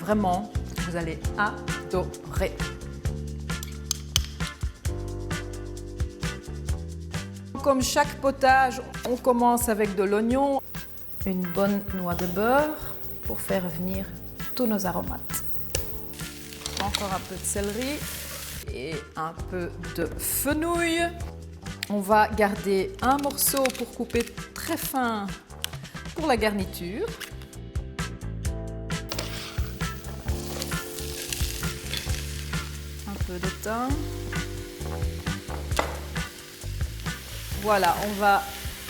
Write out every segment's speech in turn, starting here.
vraiment, vous allez adorer. Comme chaque potage, on commence avec de l'oignon, une bonne noix de beurre pour faire venir tous nos aromates. Encore un peu de céleri et un peu de fenouil. On va garder un morceau pour couper très fin pour la garniture. Un peu de thym. Voilà, on va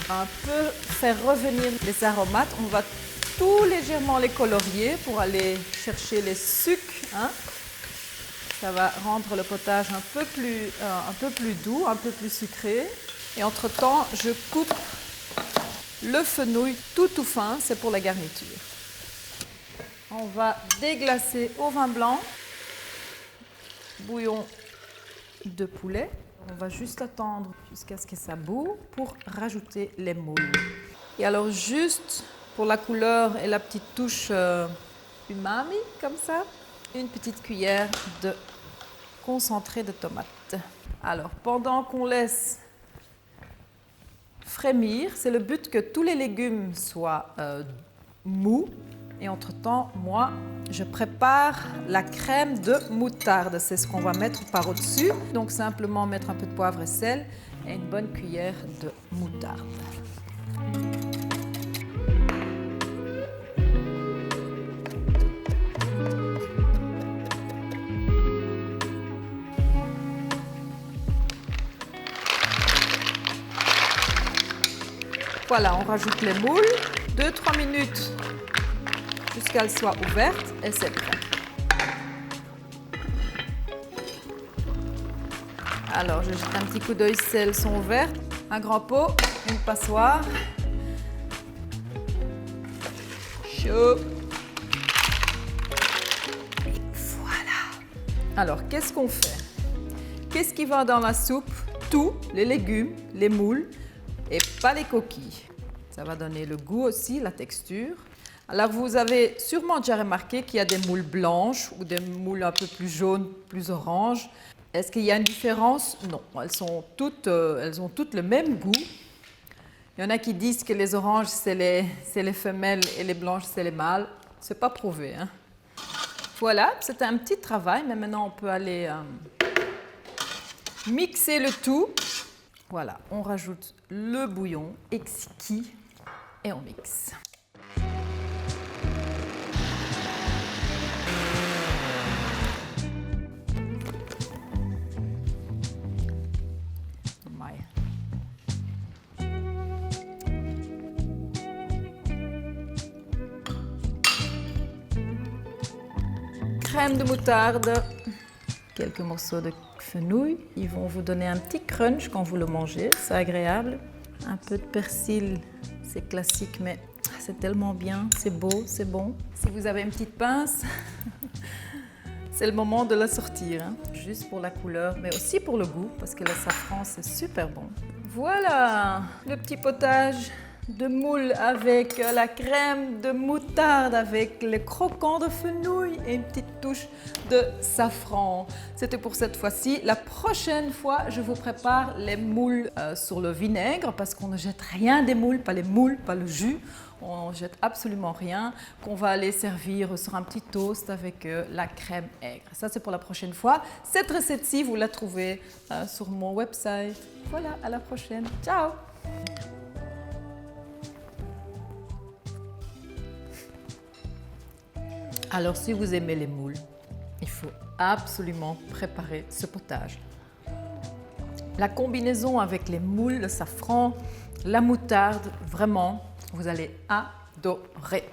un peu faire revenir les aromates. On va tout légèrement les colorier pour aller chercher les sucres. Hein. Ça va rendre le potage un peu plus doux, un peu plus sucré. Et entre-temps, je coupe le fenouil tout fin, c'est pour la garniture. On va déglacer au vin blanc, bouillon de poulet. On va juste attendre jusqu'à ce que ça bout pour rajouter les moules. Et alors juste pour la couleur et la petite touche umami, comme ça, une petite cuillère de concentré de tomate. Alors pendant qu'on laisse frémir, c'est le but que tous les légumes soient mous. Et entre-temps, moi, je prépare la crème de moutarde. C'est ce qu'on va mettre par au-dessus. Donc simplement mettre un peu de poivre et sel et une bonne cuillère de moutarde. Voilà, on rajoute les moules. 2-3 minutes jusqu'à qu'elle soit ouverte et c'est prêt. Alors, je jette un petit coup d'œil si elles sont ouvertes. Un grand pot, une passoire. Chaud. Et voilà. Alors, qu'est-ce qu'on fait? Qu'est-ce qui va dans la soupe? Tout, les légumes, les moules et pas les coquilles. Ça va donner le goût aussi, la texture. Alors, vous avez sûrement déjà remarqué qu'il y a des moules blanches ou des moules un peu plus jaunes, plus oranges. Est-ce qu'il y a une différence? Non, elles ont toutes le même goût. Il y en a qui disent que les oranges, c'est les femelles et les blanches, c'est les mâles. Ce n'est pas prouvé. Hein? Voilà, c'était un petit travail, mais maintenant on peut aller mixer le tout. Voilà, on rajoute le bouillon exquis et on mixe. Crème de moutarde, quelques morceaux de fenouil. Ils vont vous donner un petit crunch quand vous le mangez, c'est agréable. Un peu de persil, c'est classique, mais c'est tellement bien, c'est beau, c'est bon. Si vous avez une petite pince, c'est le moment de la sortir, hein. Juste pour la couleur, mais aussi pour le goût, parce que le safran, c'est super bon. Voilà, le petit potage de moule avec la crème de moutarde, avec le croquant de fenouil et une petite touche de safran. C'était pour cette fois-ci. La prochaine fois, je vous prépare les moules sur le vinaigre parce qu'on ne jette rien des moules, pas les moules, pas le jus. On ne jette absolument rien, qu'on va aller servir sur un petit toast avec la crème aigre. Ça, c'est pour la prochaine fois. Cette recette-ci, vous la trouvez sur mon website. Voilà, à la prochaine. Ciao! Alors, si vous aimez les moules, il faut absolument préparer ce potage. La combinaison avec les moules, le safran, la moutarde, vraiment, vous allez adorer.